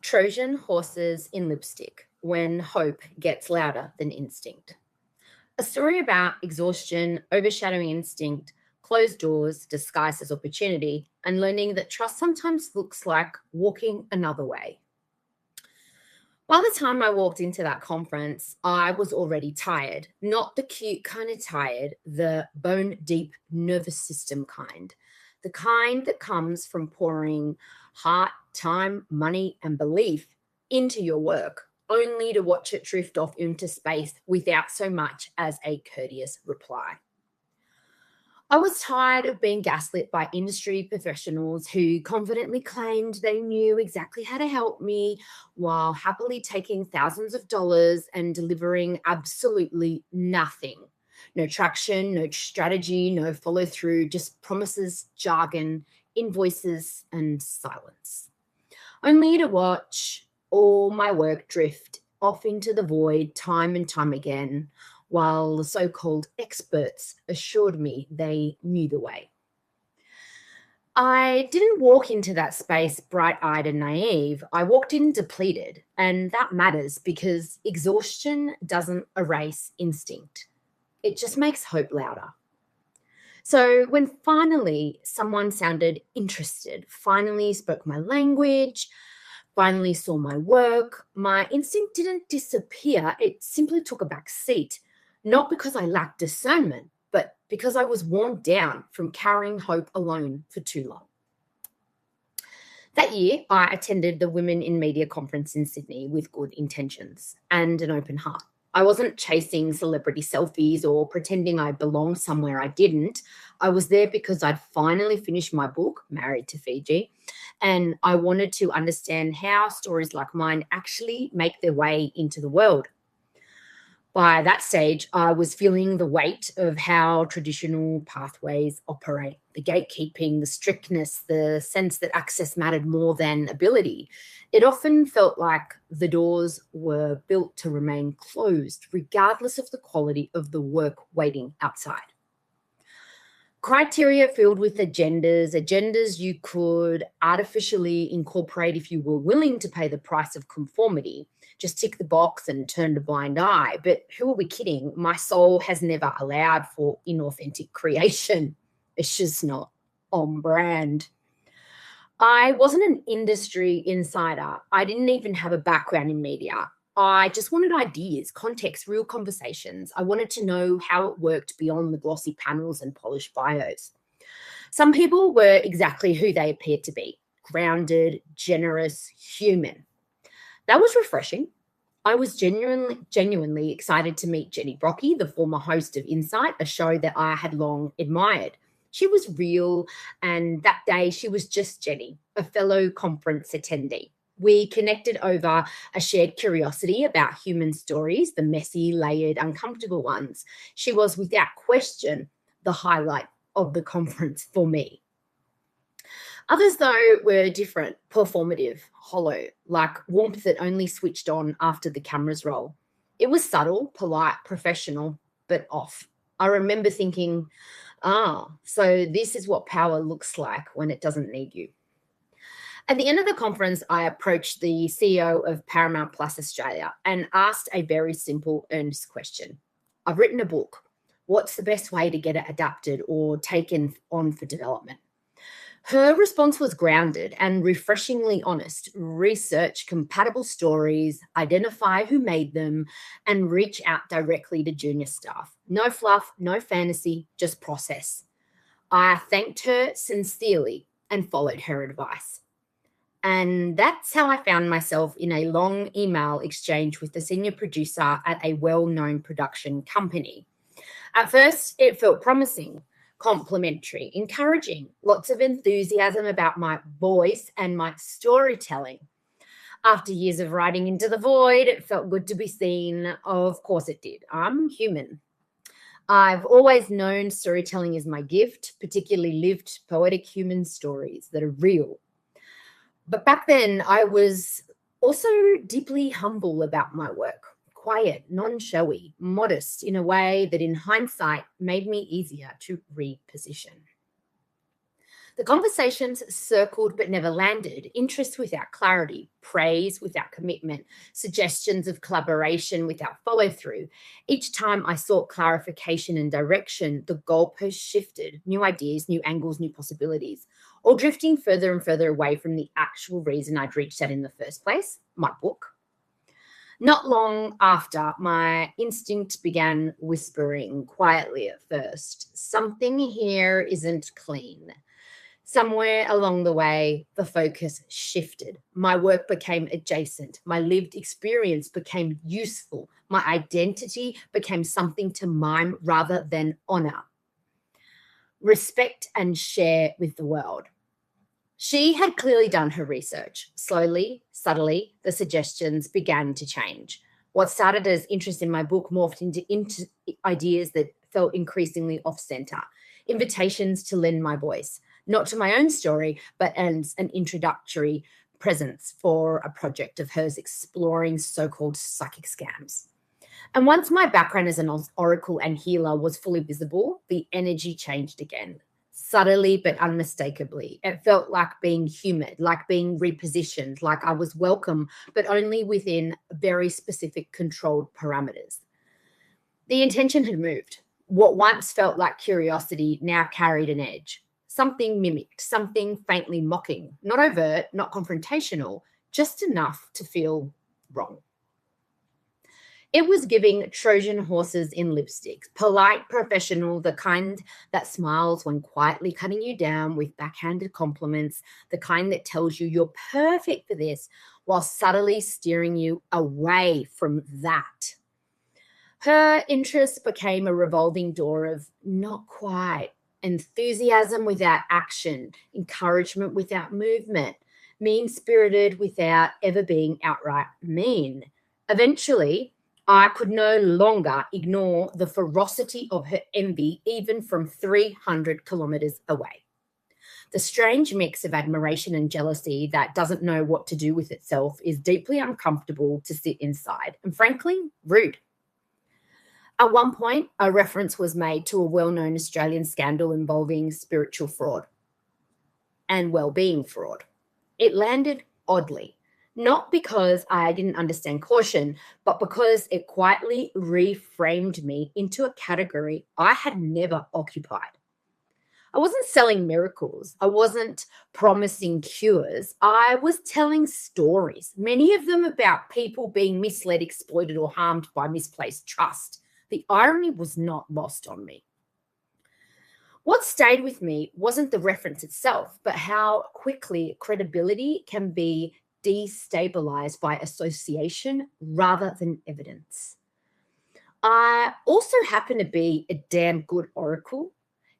Trojan horses in lipstick when hope gets louder than instinct. A story about exhaustion, overshadowing instinct, closed doors disguised as opportunity, and learning that trust sometimes looks like walking another way. By the time I walked into that conference, I was already tired. Not the cute kind of tired, the bone deep nervous system kind. The kind that comes from pouring heart, time, money, and belief into your work, only to watch it drift off into space without so much as a courteous reply. I was tired of being gaslit by industry professionals who confidently claimed they knew exactly how to help me while happily taking thousands of dollars and delivering absolutely nothing. No traction, no strategy, no follow through, just promises, jargon, invoices, and silence. Only to watch all my work drift off into the void time and time again, while the so called experts assured me they knew the way. I didn't walk into that space bright eyed and naive. I walked in depleted, and that matters because exhaustion doesn't erase instinct, it just makes hope louder. So when finally someone sounded interested, finally spoke my language, finally saw my work, my instinct didn't disappear. It simply took a back seat, not because I lacked discernment, but because I was worn down from carrying hope alone for too long. That year, I attended the Women in Media conference in Sydney with good intentions and an open heart. I wasn't chasing celebrity selfies or pretending I belonged somewhere I didn't. I was there because I'd finally finished my book, Married to Fiji, and I wanted to understand how stories like mine actually make their way into the world. By that stage, I was feeling the weight of how traditional pathways operate, the gatekeeping, the strictness, the sense that access mattered more than ability. It often felt like the doors were built to remain closed, regardless of the quality of the work waiting outside. Criteria filled with agendas you could artificially incorporate if you were willing to pay the price of conformity. Just tick the box and turn a blind eye. But who are we kidding? My soul has never allowed for inauthentic creation. It's just not on brand. I wasn't an industry insider. I didn't even have a background in media. I just wanted ideas, context, real conversations. I wanted to know how it worked beyond the glossy panels and polished bios. Some people were exactly who they appeared to be: grounded, generous, human. That was refreshing. I was genuinely excited to meet Jenny Brocky, the former host of Insight, a show that I had long admired. She was real, and that day she was just Jenny, a fellow conference attendee. We connected over a shared curiosity about human stories, the messy, layered, uncomfortable ones. She was, without question, the highlight of the conference for me. Others, though, were different, performative, hollow, like warmth that only switched on after the cameras roll. It was subtle, polite, professional, but off. I remember thinking, so this is what power looks like when it doesn't need you. At the end of the conference, I approached the CEO of Paramount Plus Australia and asked a very simple, earnest question. I've written a book. What's the best way to get it adapted or taken on for development? Her response was grounded and refreshingly honest. Research compatible stories, identify who made them, and reach out directly to junior staff. No fluff, no fantasy, just process. I thanked her sincerely and followed her advice. And that's how I found myself in a long email exchange with the senior producer at a well-known production company. At first, it felt promising, complimentary, encouraging, lots of enthusiasm about my voice and my storytelling. After years of writing into the void, it felt good to be seen. Of course it did. I'm human. I've always known storytelling is my gift, particularly lived, poetic human stories that are real. But back then, I was also deeply humble about my work, quiet, non-showy, modest in a way that in hindsight made me easier to reposition. The conversations circled but never landed, interest without clarity, praise without commitment, suggestions of collaboration without follow through. Each time I sought clarification and direction, the goalpost shifted, new ideas, new angles, new possibilities, all drifting further and further away from the actual reason I'd reached out in the first place, my book. Not long after, my instinct began whispering quietly at first, something here isn't clean. Somewhere along the way, the focus shifted. My work became adjacent. My lived experience became useful. My identity became something to mime rather than honor, respect, and share with the world. She had clearly done her research. Slowly, subtly, the suggestions began to change. What started as interest in my book morphed into ideas that felt increasingly off-center, invitations to lend my voice, not to my own story, but as an introductory presence for a project of hers exploring so-called psychic scams. And once my background as an oracle and healer was fully visible, the energy changed again. Subtly but unmistakably. It felt like being humid, like being repositioned, like I was welcome, but only within very specific controlled parameters. The intention had moved. What once felt like curiosity now carried an edge. Something mimicked, something faintly mocking, not overt, not confrontational, just enough to feel wrong. It was giving Trojan horses in lipstick, polite, professional, the kind that smiles when quietly cutting you down with backhanded compliments, the kind that tells you you're perfect for this while subtly steering you away from that. Her interest became a revolving door of not quite, enthusiasm without action, encouragement without movement, mean-spirited without ever being outright mean. Eventually, I could no longer ignore the ferocity of her envy, even from 300 kilometers away. The strange mix of admiration and jealousy that doesn't know what to do with itself is deeply uncomfortable to sit inside and, frankly, rude. At one point, a reference was made to a well-known Australian scandal involving spiritual fraud and well-being fraud. It landed oddly. Not because I didn't understand caution, but because it quietly reframed me into a category I had never occupied. I wasn't selling miracles. I wasn't promising cures. I was telling stories, many of them about people being misled, exploited, or harmed by misplaced trust. The irony was not lost on me. What stayed with me wasn't the reference itself, but how quickly credibility can be destabilized by association rather than evidence. I also happen to be a damn good oracle,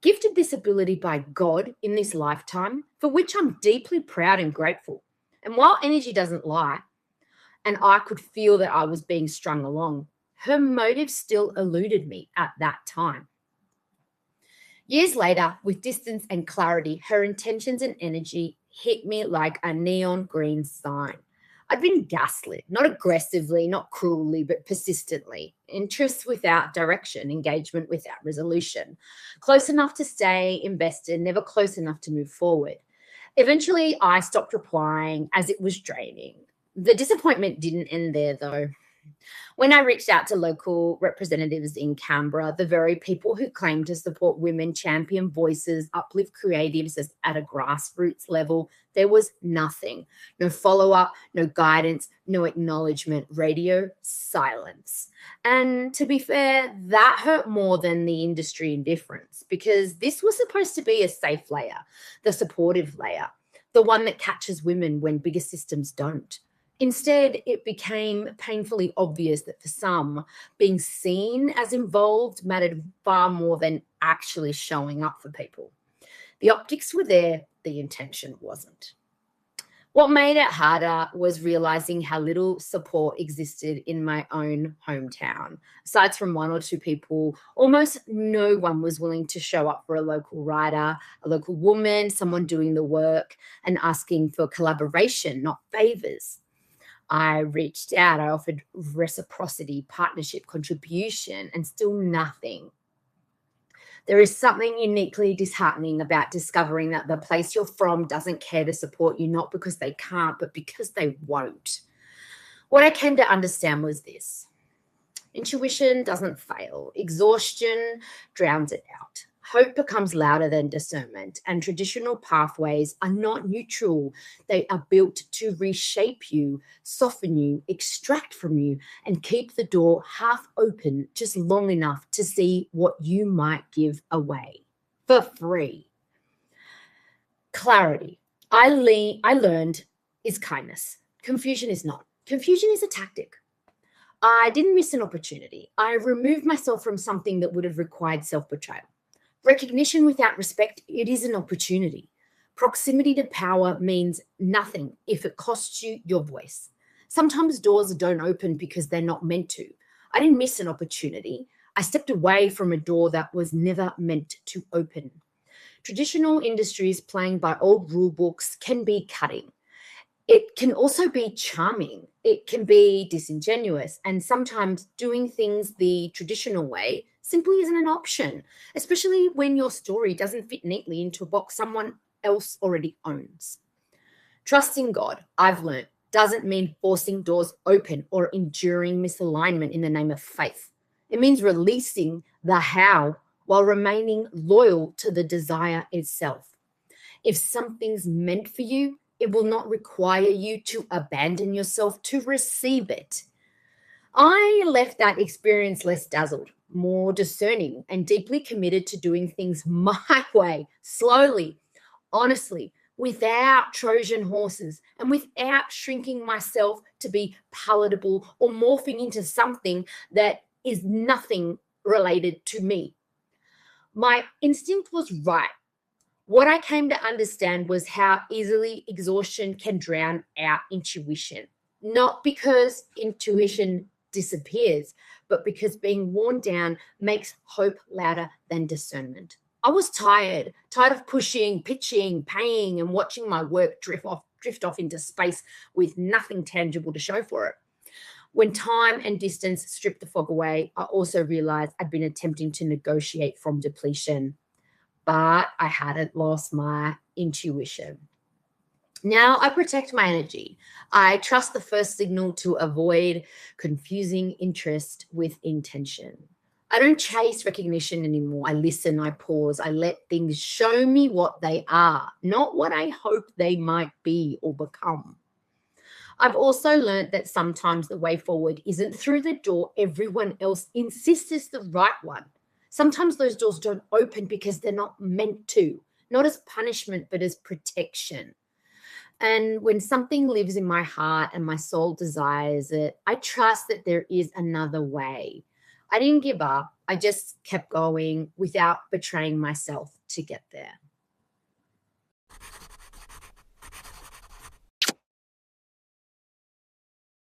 gifted this ability by God in this lifetime, for which I'm deeply proud and grateful. And while energy doesn't lie, and I could feel that I was being strung along, her motive still eluded me at that time. Years later, with distance and clarity, her intentions and energy hit me like a neon green sign. I'd been gaslit, not aggressively, not cruelly, but persistently. Interest without direction, engagement without resolution. Close enough to stay invested, never close enough to move forward. Eventually, I stopped replying as it was draining. The disappointment didn't end there, though. When I reached out to local representatives in Canberra, the very people who claim to support women, champion voices, uplift creatives at a grassroots level, there was nothing. No follow-up, no guidance, no acknowledgement, radio silence. And to be fair, that hurt more than the industry indifference, because this was supposed to be a safe layer, the supportive layer, the one that catches women when bigger systems don't. Instead, it became painfully obvious that for some, being seen as involved mattered far more than actually showing up for people. The optics were there, the intention wasn't. What made it harder was realizing how little support existed in my own hometown. Aside from one or two people, almost no one was willing to show up for a local writer, a local woman, someone doing the work and asking for collaboration, not favors. I reached out, I offered reciprocity, partnership, contribution, and still nothing. There is something uniquely disheartening about discovering that the place you're from doesn't care to support you, not because they can't, but because they won't. What I came to understand was this: intuition doesn't fail. Exhaustion drowns it out. Hope becomes louder than discernment, and traditional pathways are not neutral. They are built to reshape you, soften you, extract from you, and keep the door half open just long enough to see what you might give away for free. Clarity, I learned, is kindness. Confusion is not. Confusion is a tactic. I didn't miss an opportunity. I removed myself from something that would have required self-betrayal. Recognition without respect, it is an opportunity. Proximity to power means nothing if it costs you your voice. Sometimes doors don't open because they're not meant to. I didn't miss an opportunity. I stepped away from a door that was never meant to open. Traditional industries playing by old rule books can be cutting. It can also be charming. It can be disingenuous. And sometimes doing things the traditional way simply isn't an option, especially when your story doesn't fit neatly into a box someone else already owns. Trusting God, I've learned, doesn't mean forcing doors open or enduring misalignment in the name of faith. It means releasing the how while remaining loyal to the desire itself. If something's meant for you, it will not require you to abandon yourself to receive it. I left that experience less dazzled, more discerning, and deeply committed to doing things my way, slowly, honestly, without Trojan horses and without shrinking myself to be palatable or morphing into something that is nothing related to me. My instinct was right. What I came to understand was how easily exhaustion can drown out intuition, not because intuition disappears, but because being worn down makes hope louder than discernment. I was tired of pushing, pitching, paying, and watching my work drift off into space with nothing tangible to show for it. When time and distance stripped the fog away, I also realized I'd been attempting to negotiate from depletion, but I hadn't lost my intuition. Now I protect my energy. I trust the first signal to avoid confusing interest with intention. I don't chase recognition anymore. I listen, I pause, I let things show me what they are, not what I hope they might be or become. I've also learned that sometimes the way forward isn't through the door everyone else insists is the right one. Sometimes those doors don't open because they're not meant to, not as punishment, but as protection. And when something lives in my heart and my soul desires it, I trust that there is another way. I didn't give up. I just kept going without betraying myself to get there.